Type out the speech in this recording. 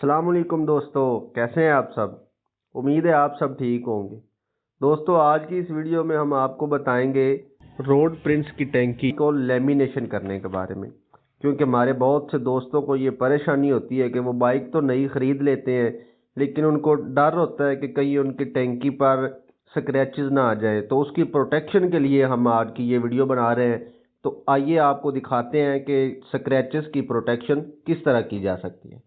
अस्सलाम वालेकुम दोस्तों, कैसे हैं आप सब। उम्मीद है आप सब ठीक होंगे। दोस्तों, आज की इस वीडियो में हम आपको बताएंगे रोड प्रिंट्स की टैंकी को लेमिनेशन करने के बारे में। क्योंकि हमारे बहुत से दोस्तों को ये परेशानी होती है कि वो बाइक तो नई ख़रीद लेते हैं, लेकिन उनको डर होता है कि कहीं उनकी टैंकी पर स्क्रैचेस ना आ जाए। तो उसकी प्रोटेक्शन के लिए हम आज की ये वीडियो बना रहे हैं। तो आइए आपको दिखाते हैं कि स्क्रैचेस की प्रोटेक्शन किस तरह की जा सकती है।